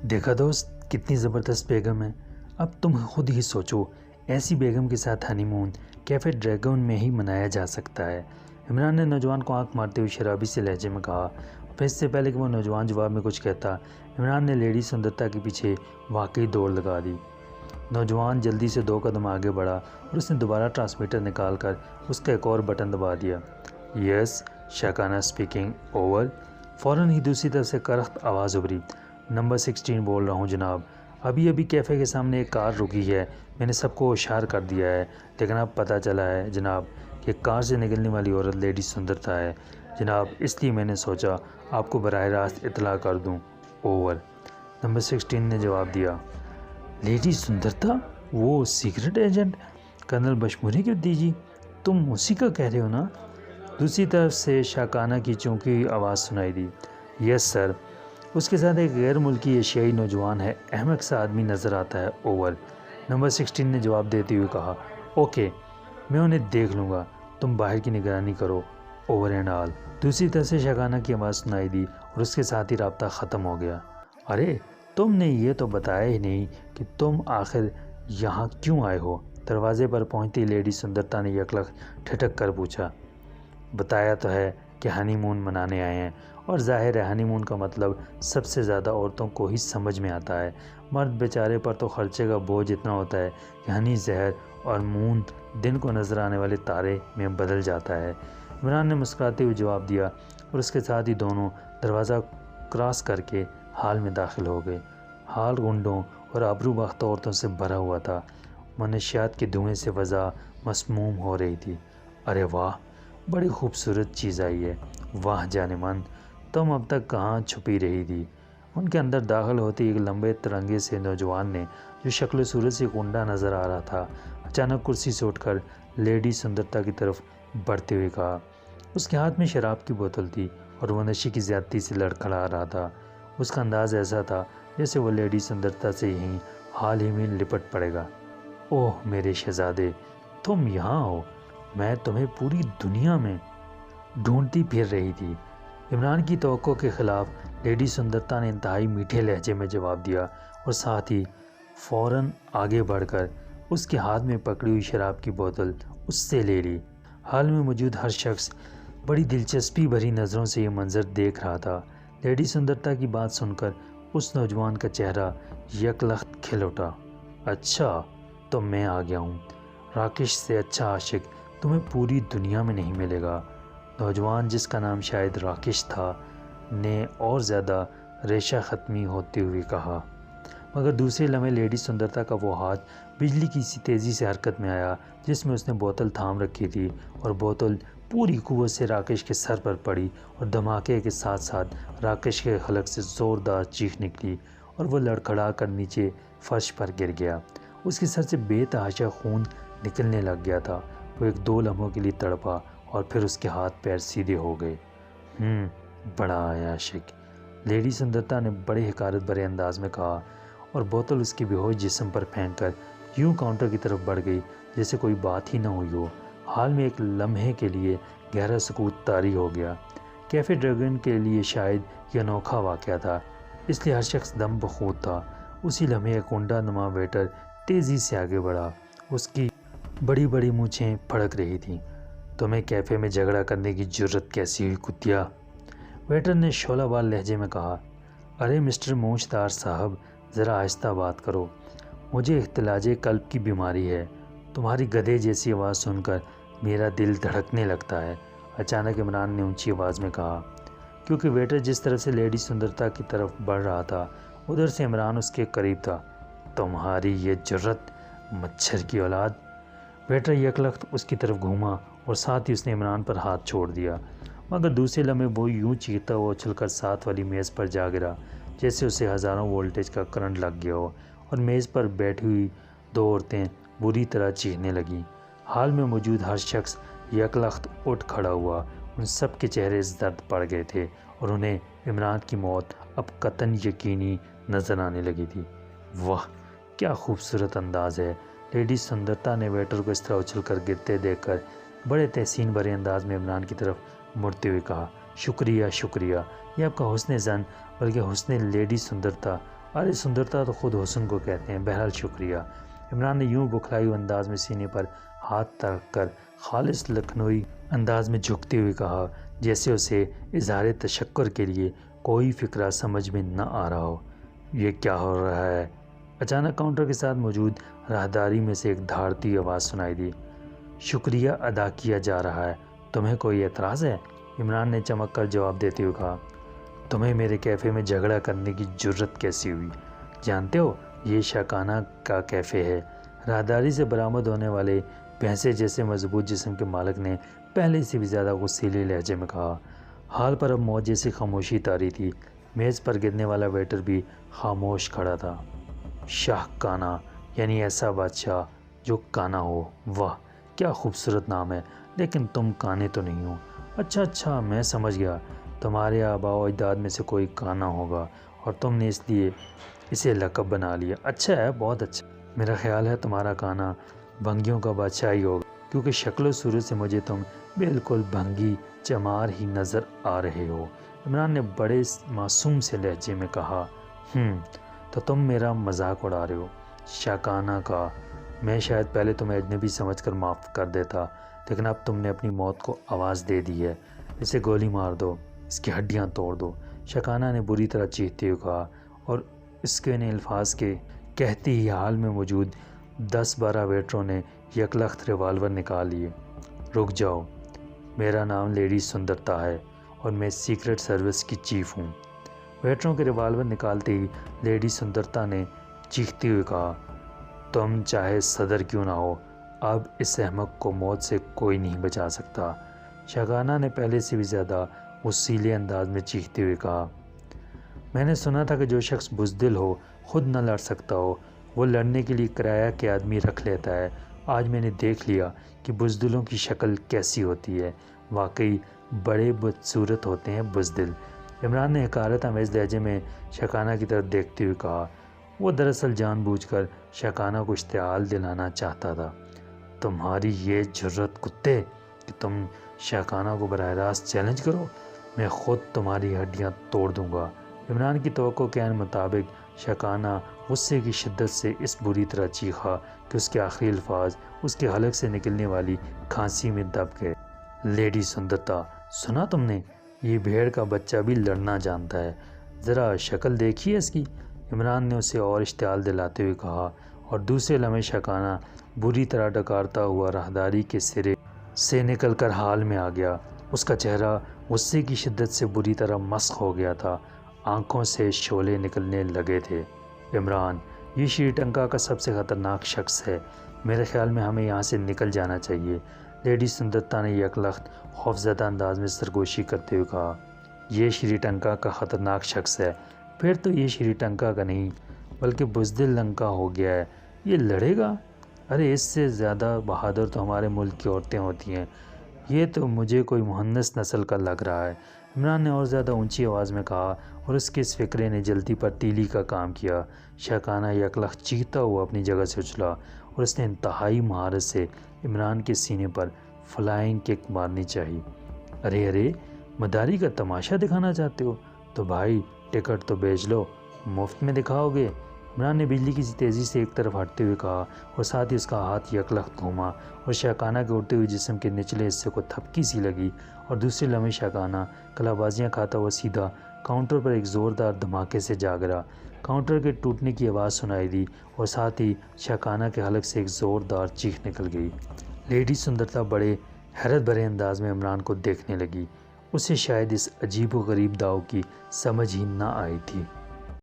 دیکھا دوست کتنی زبردست بیگم ہے. اب تم خود ہی سوچو ایسی بیگم کے ساتھ ہنی مون کیفے ڈریگن میں ہی منایا جا سکتا ہے. عمران نے نوجوان کو آنکھ مارتے ہوئے شرابی سے لہجے میں کہا. پھر اس سے پہلے کہ وہ نوجوان جواب میں کچھ کہتا عمران نے لیڈی سندرتا کے پیچھے واقعی دوڑ لگا دی. نوجوان جلدی سے 2 قدم آگے بڑھا اور اس نے دوبارہ ٹرانسمیٹر نکال کر اس کا ایک اور بٹن دبا دیا. یس شاکانہ اسپیکنگ اوور. فوراً ہی دوسری طرف سے کرخت آواز ابھری. نمبر 16 بول رہا ہوں جناب. ابھی کیفے کے سامنے ایک کار رکی ہے. میں نے سب کو ہوشیار کر دیا ہے لیکن اب پتہ چلا ہے جناب کہ کار سے نکلنے والی عورت لیڈی سندرتا ہے جناب. اس لیے میں نے سوچا آپ کو براہ راست اطلاع کر دوں. اوور. نمبر 16 نے جواب دیا. لیڈی سندرتا وہ سیکرٹ ایجنٹ کرنل بشموری کی بھتیجی؟ تم اسی کا کہہ رہے ہو نا؟ دوسری طرف سے شاکانہ کی چونکی ہوئی آواز سنائی دی. یس سر. اس کے ساتھ ایک غیر ملکی ایشیائی نوجوان ہے. احمق سا آدمی نظر آتا ہے. اوور. نمبر 16 نے جواب دیتے ہوئے کہا. اوکے میں انہیں دیکھ لوں گا. تم باہر کی نگرانی کرو. Over and all. دوسری طرف سے شاکانہ کی آواز سنائی دی اور اس کے ساتھ ہی رابطہ ختم ہو گیا. ارے تم نے یہ تو بتایا ہی نہیں کہ تم آخر یہاں کیوں آئے ہو؟ دروازے پر پہنچتی لیڈی سندرتا نے یکلخ ٹھٹک کر پوچھا. بتایا تو ہے کہ ہنی مون منانے آئے ہیں اور ظاہر ہے ہنی مون کا مطلب سب سے زیادہ عورتوں کو ہی سمجھ میں آتا ہے. مرد بیچارے پر تو خرچے کا بوجھ اتنا ہوتا ہے کہ ہنی زہر اور مون دن کو نظر آنے والے تارے میں بدل جاتا ہے. عمران نے مسکراتے ہوئے جواب دیا اور اس کے ساتھ ہی دونوں دروازہ کراس کر کے ہال میں داخل ہو گئے. ہال گنڈوں اور آبرو باختہ عورتوں سے بھرا ہوا تھا. منشیات کے دھوئیں سے فضا مسموم ہو رہی تھی. ارے واہ بڑی خوبصورت چیز آئی ہے. واہ جان من تم اب تک کہاں چھپی رہی تھی؟ ان کے اندر داخل ہوتے ایک لمبے ترنگے سے نوجوان نے جو شکل و صورت سے گنڈا نظر آ رہا تھا اچانک کرسی سے اٹھ کر لیڈی سندرتا کی طرف بڑھتے ہوئے کہا. اس کے ہاتھ میں شراب کی بوتل تھی اور وہ نشے کی زیادتی سے لڑکھڑا رہا تھا. اس کا انداز ایسا تھا جیسے وہ لیڈی سندرتا سے یہیں حال ہی میں لپٹ پڑے گا. اوہ میرے شہزادے تم یہاں ہو. میں تمہیں پوری دنیا میں ڈھونڈتی پھر رہی تھی. عمران کی توقع کے خلاف لیڈی سندرتا نے انتہائی میٹھے لہجے میں جواب دیا اور ساتھ ہی فوراً آگے بڑھ کر اس کے ہاتھ میں پکڑی ہوئی شراب کی بوتل اس سے لے لی. حال میں موجود ہر شخص بڑی دلچسپی بھری نظروں سے یہ منظر دیکھ رہا تھا. لیڈی سندرتا کی بات سن کر اس نوجوان کا چہرہ یکلخت کھل اٹھا. اچھا تو میں آ گیا ہوں. راکش سے اچھا عاشق تمہیں پوری دنیا میں نہیں ملے گا. نوجوان جس کا نام شاید راکش تھا نے اور زیادہ ریشہ ختمی ہوتے ہوئے کہا. مگر دوسرے لمحے لیڈی سندرتا کا وہ ہاتھ بجلی کی سی تیزی سے حرکت میں آیا جس میں اس نے بوتل تھام رکھی تھی اور بوتل پوری قوت سے راکش کے سر پر پڑی اور دھماکے کے ساتھ ساتھ راکش کے حلق سے زوردار چیخ نکلی اور وہ لڑکھڑا کر نیچے فرش پر گر گیا. اس کے سر سے بے تحاشا خون نکلنے لگ گیا تھا. وہ 1-2 لمحوں کے لیے تڑپا اور پھر اس کے ہاتھ پیر سیدھے ہو گئے. بڑا عاشق لیڈی سندرتا نے بڑے حقارت بھرے انداز میں کہا اور بوتل اس کے بے ہوش جسم پر پھینک کر یوں کاؤنٹر کی طرف بڑھ گئی جیسے کوئی بات ہی نہ ہوئی ہو. حال میں ایک لمحے کے لیے گہرا سکوت طاری ہو گیا. کیفے ڈریگن کے لیے شاید یہ انوکھا واقعہ تھا اس لیے ہر شخص دم بخود تھا. اسی لمحے ایک گنڈا نما ویٹر تیزی سے آگے بڑھا. اس کی بڑی بڑی مونچھیں پھڑک رہی تھیں. تمہیں کیفے میں جھگڑا کرنے کی جرت کیسی ہوئی کتیا؟ ویٹر نے شعلہ بار لہجے میں کہا. ارے مسٹر مونچھ دار صاحب ذرا آہستہ بات کرو. مجھے اختلاج قلب کی بیماری ہے. تمہاری گدھے جیسی آواز سن کر میرا دل دھڑکنے لگتا ہے. اچانک عمران نے اونچی آواز میں کہا. کیونکہ ویٹر جس طرف سے لیڈی سندرتا کی طرف بڑھ رہا تھا ادھر سے عمران اس کے قریب تھا. تمہاری یہ جرت مچھر کی اولاد. ویٹر یکلخت اس کی طرف گھوما اور ساتھ ہی اس نے عمران پر ہاتھ چھوڑ دیا. مگر دوسرے لمحے وہ یوں چیختا ہوا اچھل کر ساتھ والی میز پر جا گرا جیسے اسے ہزاروں وولٹیج کا کرنٹ لگ گیا ہو اور میز پر بیٹھی ہوئی 2 عورتیں بری طرح چیخنے لگیں. حال میں موجود ہر شخص یکلخت اٹھ کھڑا ہوا. ان سب کے چہرے زرد پڑ گئے تھے اور انہیں عمران کی موت اب قطعاً یقینی نظر آنے لگی تھی. واہ کیا خوبصورت انداز ہے. لیڈی سندرتا نے ویٹر کو اس طرح اچھل کر گرتے دیکھ کر بڑے تحسین بھرے انداز میں عمران کی طرف مڑتے ہوئے کہا. شکریہ شکریہ. یہ آپ کا حسن زن بلکہ حسن لیڈی سندرتا ارے سندرتا تو خود حسن کو کہتے ہیں، بہرحال شکریہ۔ عمران نے یوں بکھلائی ہوئے انداز میں سینے پر ہاتھ رکھ کر خالص لکھنوئی انداز میں جھکتے ہوئے کہا، جیسے اسے اظہار تشکر کے لیے کوئی فکرہ سمجھ میں نہ آ رہا ہو۔ یہ کیا ہو رہا ہے؟ اچانک کاؤنٹر کے ساتھ موجود راہداری میں سے ایک دھاڑتی آواز سنائی دی۔ شکریہ ادا کیا جا رہا ہے، تمہیں کوئی اعتراض ہے؟ عمران نے چمک کر جواب دیتے ہوئے کہا، تمہیں میرے کیفے میں جھگڑا کرنے کی جرت کیسی ہوئی؟ جانتے ہو یہ شاکانہ کا کیفے ہے۔ راہداری سے برآمد ہونے والے بھینسے جیسے مضبوط جسم کے مالک نے پہلے سے بھی زیادہ غصیلے لہجے میں کہا۔ حال پر اب موت جیسی خاموشی طاری تھی، میز پر گرنے والا ویٹر بھی خاموش کھڑا تھا۔ شاہ کانا یعنی ایسا بادشاہ جو کانا ہو، واہ کیا خوبصورت نام ہے، لیکن تم کانے تو نہیں ہو۔ اچھا میں سمجھ گیا، تمہارے آباء و اجداد میں سے کوئی کانا ہوگا اور تم نے اس لیے اسے لقب بنا لیا۔ اچھا ہے، بہت اچھا۔ میرا خیال ہے تمہارا کانا بھنگیوں کا بادشاہ ہی ہوگا، کیونکہ شکل و صورت سے مجھے تم بالکل بھنگی چمار ہی نظر آ رہے ہو۔ عمران نے بڑے معصوم سے لہجے میں کہا، تو تم میرا مذاق اڑا رہے ہو؟ شاکانہ کا، میں شاید پہلے تمہیں اجنبی سمجھ کر معاف کر دیتا، لیکن اب تم نے اپنی موت کو آواز دے دی ہے۔ اسے گولی مار دو، اس کی ہڈیاں توڑ دو، شاکانہ نے بری طرح چیختے ہوئے کہا، اور اس کے ان الفاظ کے کہتے ہی حال میں موجود 10-12 ویٹروں نے یکلخت ریوالور نکال لیے۔ رک جاؤ، میرا نام لیڈی سندرتا ہے اور میں سیکرٹ سروس کی چیف ہوں۔ ویٹروں کے ریوالور نکالتے ہی لیڈی سندرتا نے چیختے ہوئے کہا، تم چاہے صدر کیوں نہ ہو، اب اس احمق کو موت سے کوئی نہیں بچا سکتا۔ شاکانہ نے پہلے سے بھی زیادہ غصیلے انداز میں چیختے ہوئے کہا، میں نے سنا تھا کہ جو شخص بزدل ہو، خود نہ لڑ سکتا ہو، وہ لڑنے کے لیے کرایہ کے آدمی رکھ لیتا ہے۔ آج میں نے دیکھ لیا کہ بزدلوں کی شکل کیسی ہوتی ہے، واقعی بڑے بدصورت ہوتے ہیں بزدل۔ عمران نے حقارت آمیز لہجے میں شاکانہ کی طرف دیکھتے ہوئے کہا، وہ دراصل جان بوجھ کر شاکانہ کو اشتعال دلانا چاہتا تھا۔ تمہاری یہ جرت کتے کہ تم شاکانہ کو براہ راست چیلنج کرو، میں خود تمہاری ہڈیاں توڑ دوں گا۔ عمران کی توقع کے عین مطابق شاکانہ غصے کی شدت سے اس بری طرح چیخا کہ اس کے آخری الفاظ اس کے حلق سے نکلنے والی کھانسی میں دب گئے۔ لیڈی سندرتا، سنا تم نے؟ یہ بھیڑ کا بچہ بھی لڑنا جانتا ہے، ذرا شکل دیکھیے اس کی۔ عمران نے اسے اور اشتعال دلاتے ہوئے کہا، اور دوسرے لمحے شاکانہ بری طرح ڈکارتا ہوا راہداری کے سرے سے نکل کر حال میں آ گیا۔ اس کا چہرہ غصے کی شدت سے بری طرح مسخ ہو گیا تھا، آنکھوں سے شعلے نکلنے لگے تھے۔ عمران، یہ شری ٹنکا کا سب سے خطرناک شخص ہے، میرے خیال میں ہمیں یہاں سے نکل جانا چاہیے۔ لیڈی سندرتا نے یکلخت خوفزدہ انداز میں سرگوشی کرتے ہوئے کہا، یہ شری ٹنکا کا خطرناک شخص ہے؟ پھر تو یہ شری ٹنکا کا نہیں بلکہ بزدل لنکا ہو گیا ہے، یہ لڑے گا؟ ارے اس سے زیادہ بہادر تو ہمارے ملک کی عورتیں ہوتی ہیں، یہ تو مجھے کوئی مہنس نسل کا لگ رہا ہے۔ عمران نے اور زیادہ اونچی آواز میں کہا، اور اس کے اس فکرے نے جلدی پر تیلی کا کام کیا۔ شاکانہ یکلخت چیختا ہوا اپنی جگہ سے اچھلا، اور اس نے انتہائی مہارت سے عمران کے سینے پر فلائنگ کک مارنی چاہی۔ ارے مداری کا تماشا دکھانا چاہتے ہو تو بھائی ٹکٹ تو بیچ لو، مفت میں دکھاؤ گے؟ عمران نے بجلی کی تیزی سے ایک طرف ہٹتے ہوئے کہا، اور ساتھ ہی اس کا ہاتھ یکلخت گھوما اور شاکانہ کے اڑتے ہوئے جسم کے نچلے حصے کو تھپکی سی لگی، اور دوسرے لمحے شاکانہ کلا بازیاں کھاتا ہوا سیدھا کاؤنٹر پر ایک زوردار دھماکے سے جا گرا۔ کاؤنٹر کے ٹوٹنے کی آواز سنائی دی، اور ساتھ ہی شاکانہ کے حلق سے ایک زوردار چیخ نکل گئی۔ لیڈی سندرتا بڑے حیرت بھرے انداز میں عمران کو دیکھنے لگی، اسے شاید اس عجیب و غریب داؤ کی سمجھ ہی نہ آئی تھی۔